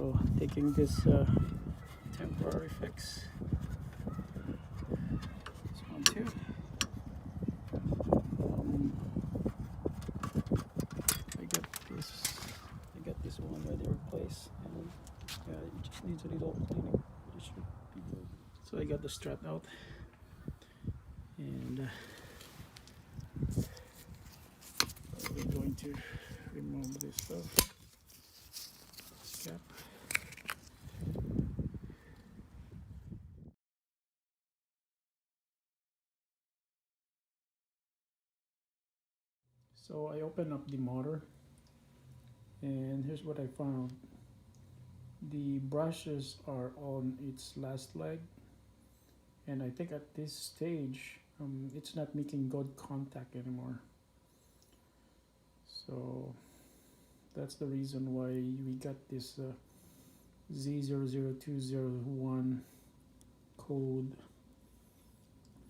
So taking this temporary fix. This one too. I got this one already replaced, and yeah, it just needs a little cleaning. It should be good. So I got the strut out, and we're going to remove this stuff. Cap. So I opened up the motor, and here's what I found. The brushes are on its last leg, and I think at this stage it's not making good contact anymore. So that's the reason why we got this Z00201 code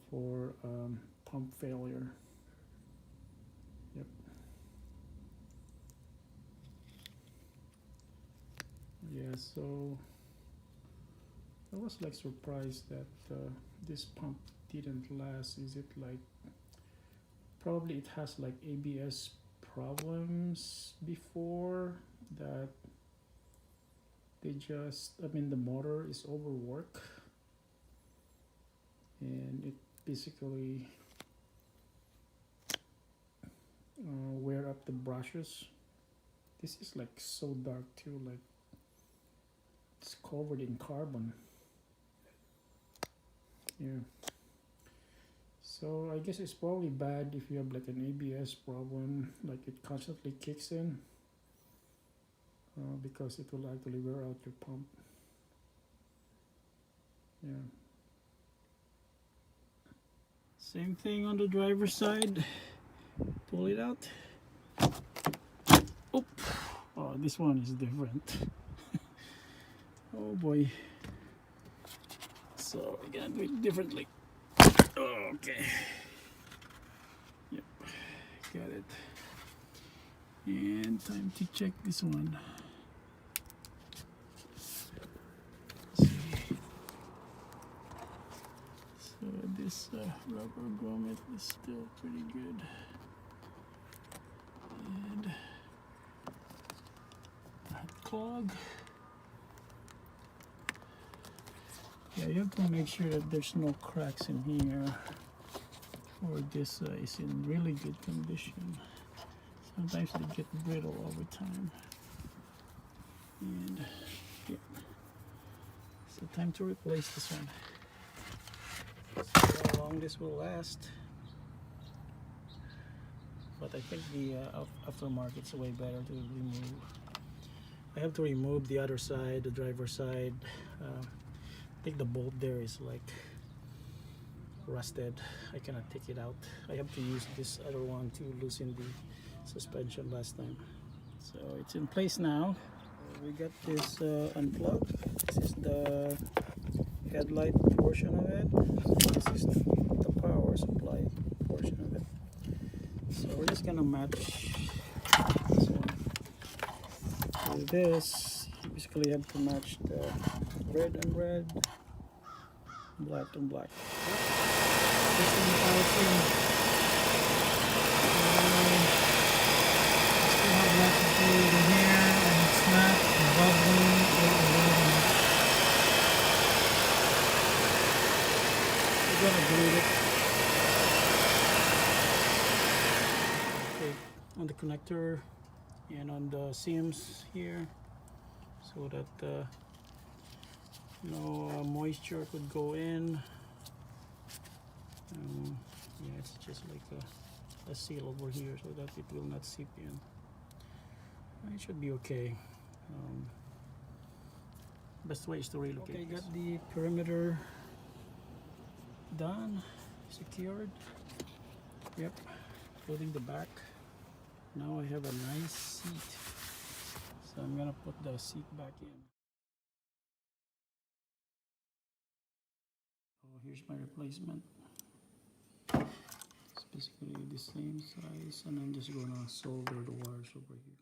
for pump failure. Yep. Yeah, so I was like surprised that this pump didn't last. Is it like, probably it has like ABS problems before that, they just, I mean, the motor is overworked and it basically wear up the brushes. This is like so dark too, like it's covered in carbon. Yeah, so I guess it's probably bad if you have like an ABS problem, like it constantly kicks in, because it will actually wear out your pump. Yeah, same thing on the driver's side. Pull it out. Oh, oh, this one is different. Oh boy. So we're gonna do it differently. Okay. Yep. Got it. And time to check this one. Let's see. So this rubber grommet is still pretty good. And that clog. Yeah, you have to make sure that there's no cracks in here, or this is in really good condition. Sometimes they get brittle over time. And yeah, so time to replace this one. See how long this will last. But I think the aftermarket's way better to remove. I have to remove the other side, the driver's side. I think the bolt there is like rusted. I cannot take it out. I have to use this other one to loosen the suspension last time. So it's in place now. We got this unplugged. This is the headlight portion of it. This is the power supply portion of it. So we're just gonna match this one with this. You basically have to match the red and red, black and black. This is the power trim. Still have lots of fluid in here, and it's not bubbling or eroding. We're gonna glue it. Okay, on the connector and on the seams here, so that no moisture could go in. Yeah, it's just like a seal over here so that it will not seep in. It should be okay. Best way is to relocate. Okay, got the perimeter done, secured. Yep, including the back. Now I have a nice seat, so I'm gonna put the seat back in. Oh, here's my replacement. It's basically the same size, and I'm just gonna solder the wires over here.